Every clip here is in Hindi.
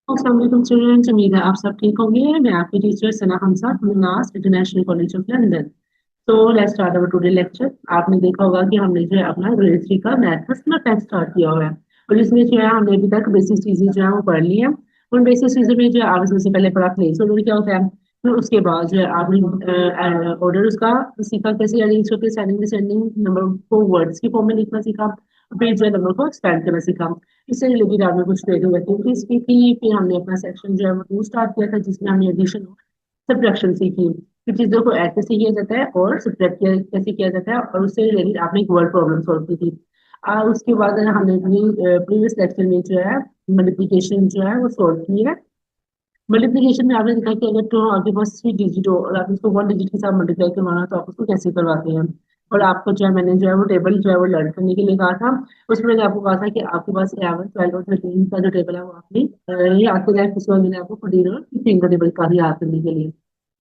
अस्सलाम वालेकुम स्टूडेंट्स, उम्मीद है आप सब ठीक होंगे। मैं आपकी teacher Sana Hamza Manas international college of London. तो let's start our today lecture. आपने देखा होगा कि हमने जो है अपना ग्रेड 3 का मैथ का समर टेस्ट स्टार्ट किया हुआ है, और इसमें जो है हमने अभी तक बेसिक चीजें जो है वो पढ़ ली हैं। उन बेसिक चीजों में जो है आपने सबसे पहले पढ़ा प्लेस ऑर्डर क्या होता है। फिर उसके बाद जो है आपने ऑर्डर उसका सीखा, कैसे अरेंज होते हैं, सेंडिंग डिसेंडिंग नंबर को वर्ड्स की फॉर्म में लिखना सीखा। फिर जो है नंबर को एक्सपेंड करना सीखा। इससे रिलेटेड आपने कुछ क्रिएटिव एक्टिविटीज की थी। फिर हमने अपना सेक्शन जो है वो टू स्टार्ट किया था, जिसमें हमने एडिशन सब्ट्रैक्शन सीखी। फिर चीजों को ऐड कैसे किया जाता है और सब्ट्रैक्ट कैसे किया जाता है, और उससे रिलेटेड आपने एक वर्ड प्रॉब्लम सॉल्व की थी। उसके बाद हमने प्रीवियस लेक्चर में जो है मल्टीप्लिकेशन जो है वो सॉल्व की है। मल्टीप्लिकेशन में आपने देखा कि अगर तो आपके पास 3 डिजिट हो और आप उसको 1 डिजिट के साथ मल्टीप्लाई करवाना है, तो आप उसको कैसे करवाते हैं। और आपको जो है मैंने जो है वो टेबल जो है वो लर्न करने के लिए कहा था। उसमें मैंने आपको कहा था कि आपके पास 11, 12 और 13 का जो टेबल है वो आपने याद कर उसके बाद मैंने आपको 14 और 15 का टेबल का भी याद करने के लिए।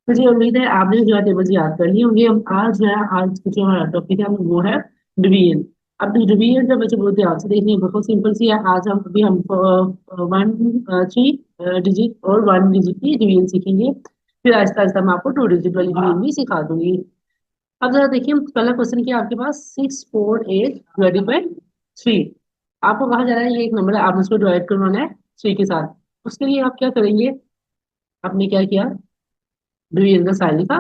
मुझे उम्मीद है आपने जो है टेबल्स याद कर लिए होंगे। हम आज जो है आज की जो हमारा टॉपिक है वो है डिवीजन। अब डिवीजन जब बच्चे बहुत ध्यान से देखिए, बहुत सिंपल सी है। आज हम अभी हम 3 डिजिट और 1 डिजिट की डिवीजन सीखेंगे। फिर आहिस्ता आहिस्ता मैं आपको 2 डिजिट वाली डिवीजन भी सिखा दूंगी। अब जरा देखिए, पहला क्वेश्चन क्या है आपके पास, 648 डिवाइडेड बाई 3। आपको कहा जा रहा है ये एक नंबर है, आप उसको डिवाइड करवाना है 3 के साथ। उसके लिए आप क्या करेंगे, आपने क्या किया, डिवीजन का साइन लिखा।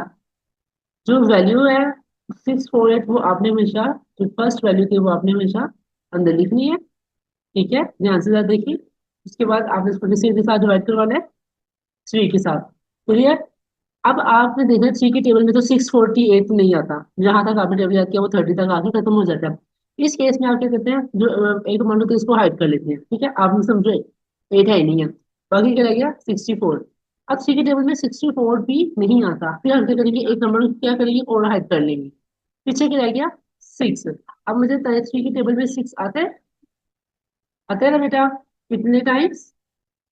जो वैल्यू है 648 वो आपने हमेशा, जो फर्स्ट वैल्यू थी वो आपने हमेशा अंदर लिखनी है। ठीक है, ध्यान से जरा देखिए। उसके बाद आपने इसको किसी के साथ डिवाइड करवाना है, 3 के साथ। क्लियर। अब आपने देखा 3 के टेबल में तो 648 नहीं आता, जहां तक आपने टेबल याद किया वो 30 तक आके खत्म हो जाता है। इस केस में आप क्या करते हैं, जो एक अमाउंट होता है इसको हाइड कर लेते हैं। ठीक है, आपने समझे, 8 है ही नहीं है, बाकी क्या रह गया 64। अब 3 के टेबल में 64 भी नहीं आता, फिर हम क्या करेंगे, एक नंबर क्या करेंगे और हाइड कर लेंगे। पीछे क्या रह गया 6। अब मुझे 3 के टेबल में 6 आते हैं, आते हैं ना बेटा, कितने टाइम्स,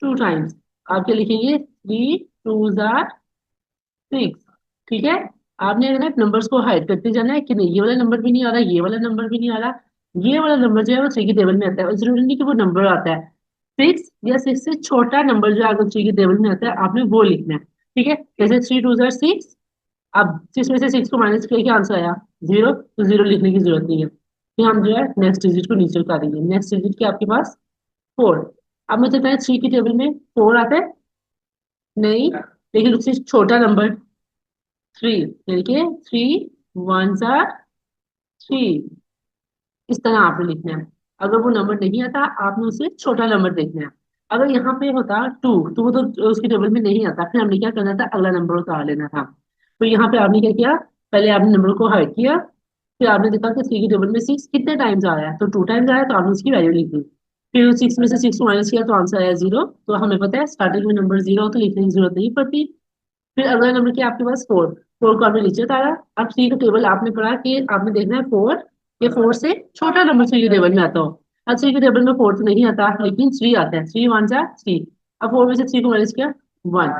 2 टाइम्स। आप क्या लिखेंगे, 3 2 6। ठीक है, आपने ना नंबर्स को हाइड करते जाना है कि नहीं, ये वाला नंबर भी नहीं आ रहा, ये वाला नंबर भी नहीं आ रहा, ये वाला नंबर जो है वो 3 के टेबल में आता है। और जरूरी नहीं कि वो नंबर आता है, 6 या 6 से छोटा नंबर जो है अगर 3 के टेबल में आता है आपने वो लिखना है। ठीक है, जैसे 3 2 6। अब 6 में से 6 को माइनस किया, क्या आंसर आया 0, तो 0 लिखने की जरूरत नहीं है। फिर हम जो है नेक्स्ट डिजिट को नीचे उतारेंगे, नेक्स्ट डिजिट क्या आपके पास 4। अब मुझे बताया 3 के टेबल में 4 आता है नहीं, लेकिन उससे छोटा नंबर 3, देखिए 3 1 3। इस तरह आपने लिखना है। अगर वो नंबर नहीं आता आपने उसे छोटा नंबर देखना है। अगर यहाँ पे होता 2 तो वो तो उसके टेबल में नहीं आता, फिर हमने क्या करना था, अगला नंबर उतार लेना था। तो यहाँ पे आपने क्या किया, पहले आपने नंबर को हाइड किया, फिर आपने देखा कि 3 के टेबल में 6 कितने टाइम्स आ रहा है, तो 2 टाइम्स आया, तो आपने उसकी वैल्यू लिख दी। फिर 6 में से 6 को माइनस किया तो आंसर आया 0। तो हमें पता है स्टार्टिंग में नंबर 0 हो तो लिखने की जरूरत नहीं पड़ती। फिर अगला नंबर क्या आपके पास 4, 4 को आपने नीचे उतारा। अब सी का टेबल आपने पढ़ा कि आपने देखना है 4, ये 4 से छोटा नंबर सी के टेबल में आता हो। अब सी के टेबल में 4 तो नहीं आता, लेकिन 3 आता है, 3 1 3। अब 4 में से 3 को माइनस किया 1।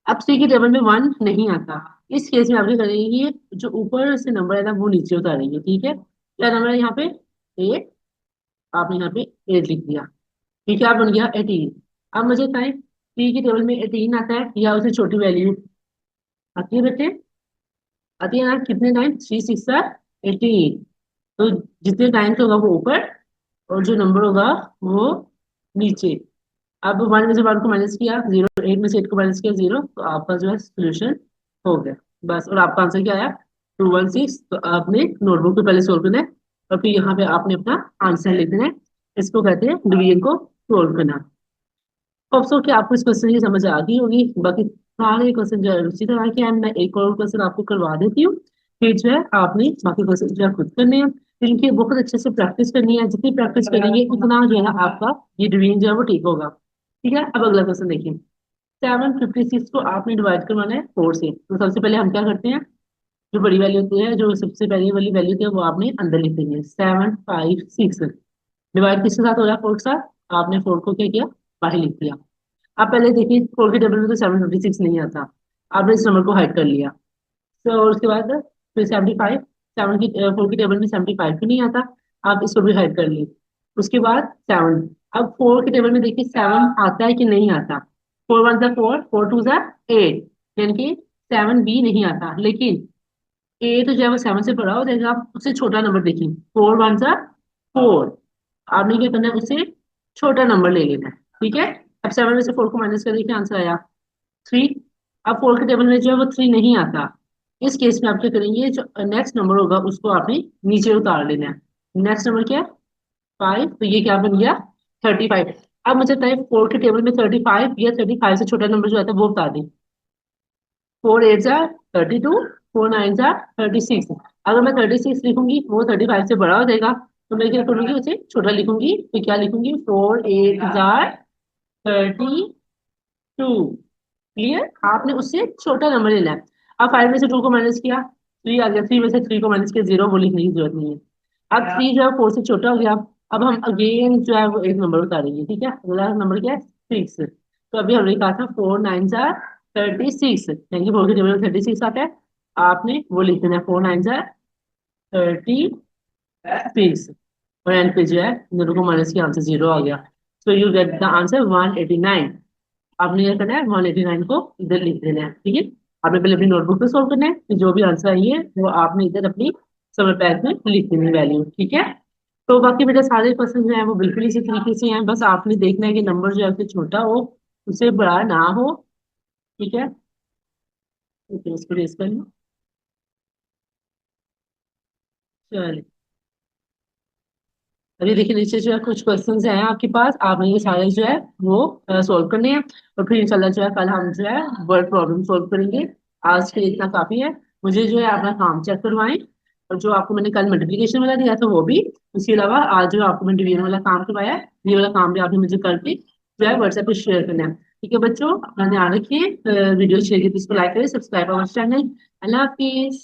अब सी के टेबल में 1 नहीं आता। इस केस में आप क्या करेंगे, ये जो ऊपर से नंबर है ना वो नीचे उतारेंगे। ठीक है, क्या नंबर है यहाँ पे 8, आपने यहाँ पे 8 लिख दिया। ठीक है, अब बन गया 18। अब मुझे बताएं, सी के टेबल में 18 आता है या उससे छोटी वैल्यू आती है बेटे, आती है ना, कितने टाइम 3 6 18। तो जितने टाइम्स होगा वो ऊपर, और जो नंबर होगा वो नीचे। अब 1 में से 1 को माइनस किया 0, 8 में से 8 को माइनस किया 0, तो आपका जो है सोल्यूशन हो गया। बस, और आपका आंसर क्या आया 216। तो आपने नोटबुक पे पहले सोल्व करना है, और फिर यहाँ पे आपने अपना आंसर लिख देना है। इसको कहते हैं डिवीजन को सोल्व करना। होप सो कि आपको इस क्वेश्चन की समझ आ गई होगी। बाकी सारे क्वेश्चन जो है उसी तरह के हैं, मैं एक और क्वेश्चन आपको करवा देती हूँ। फिर जो है आपने बाकी क्वेश्चन जो है खुद करने हैं, फिर इनकी बहुत अच्छे से प्रैक्टिस करनी है। जितनी प्रैक्टिस करेंगे उतना जो है आपका ये डिवीजन जो है वो ठीक होगा। ठीक है, अब अगला क्वेश्चन देखिए। 756 को आपने डिवाइड करवाना है 4 से। तो सबसे पहले हम क्या करते हैं, जो बड़ी वैल्यू होती है, जो सबसे पहली वाली वैल्यू थी वो आपने अंदर लिख देंगे, 756। डिवाइड किसके साथ हो रहा है, 4 के साथ। आपने 4 को क्या किया, बाहर लिख दिया। आप पहले देखिए 4 के टेबल में तो 756 नहीं आता, आपने इस नंबर को हाइड कर लिया। तो उसके बाद फिर 75, 4 की टेबल में 75 भी नहीं आता, आप इसको भी हाइड कर लिए। उसके बाद 7, अब फोर के टेबल में देखिए सेवन आता है कि नहीं आता। फोर वन जा फोर, फोर टू जा एट, यानी कि सेवन भी नहीं आता। लेकिन एट जो है वो सेवन से बड़ा हो जाएगा, आप उससे छोटा नंबर देखिए। फोर वन जा फोर, आपने क्या करना है, उससे छोटा नंबर ले लेना है। ठीक है। अब सेवन में से फोर को माइनस कर देखिए, आंसर आया थ्री। अब फोर के टेबल में जो है वो थ्री नहीं आता। इस केस में आप क्या करेंगे, जो नेक्स्ट नंबर होगा उसको आपने नीचे उतार लेना है। नेक्स्ट नंबर क्या है, फाइव, तो ये क्या बन गया, 35। अब मुझे बताइए फोर के टेबल में 35 या 35 से छोटा नंबर जो आता है वो बता दें। फोर एट जा 32, फोर नाइन जा 36। अगर मैं 36 लिखूंगी वो 35 से बड़ा हो जाएगा, तो मैं क्या करूंगी, उसे छोटा लिखूंगी। तो क्या लिखूंगी, फोर एट जा 32। क्लियर, आपने उससे छोटा नंबर लेना है। अब फाइव में से टू को माइनस किया, थ्री आ गया। थ्री में से थ्री को माइनस किया, जीरो, वो लिखने की जरूरत नहीं है। अब थ्री जो है फोर से छोटा हो गया। अब हम अगेन जो है वो एक नंबर उतारेंगे। ठीक है, अगला नंबर क्या है, सिक्स। तो अभी हमने कहा था फोर नाइन जा 36, यानी कि फोर के टेबल में 36 आता है। आपने वो लिख देना है, फोर नाइन जा 36, और एंड पे जो है दोनों को माइनस किया, आंसर जीरो आ गया। So you get the answer 189। आपने क्या करना है, 189 को इधर लिख देना है। ठीक है, आपने पहले अपनी नोटबुक पे सॉल्व करना है, फिर जो भी आंसर आई है वो आपने इधर अपनी समर पैक में लिख देनी वैल्यू। ठीक है। तो बाकी बेटा सारे क्वेश्चन जो है वो बिल्कुल इसी तरीके से हैं, बस आपने देखना है कि नंबर जो है उससे छोटा हो, उससे बड़ा ना हो। ठीक है, तो फिर उसको रेस कर लो। चलिए, अभी देखिए नीचे जो है कुछ क्वेश्चंस हैं आपके पास, आपने ये सारे जो है वो सॉल्व करने हैं। और फिर इंशाल्लाह जो है कल हम जो है वर्ड प्रॉब्लम सॉल्व करेंगे। आज के लिए इतना काफी है। मुझे जो है अपना काम चेक करवाएं, और जो आपको मैंने कल मल्टीप्लिकेशन वाला दिया था वो भी। उसके अलावा आज जो आपको मैंने डिवीजन वाला काम करवाया है, ये वाला काम भी आपने मुझे करके जो है व्हाट्सएप पे शेयर करना है। ठीक है बच्चों, अपना ध्यान रखिए, वीडियो शेयर की तो इसको लाइक करें, subscribe our channel. Allah Hafiz.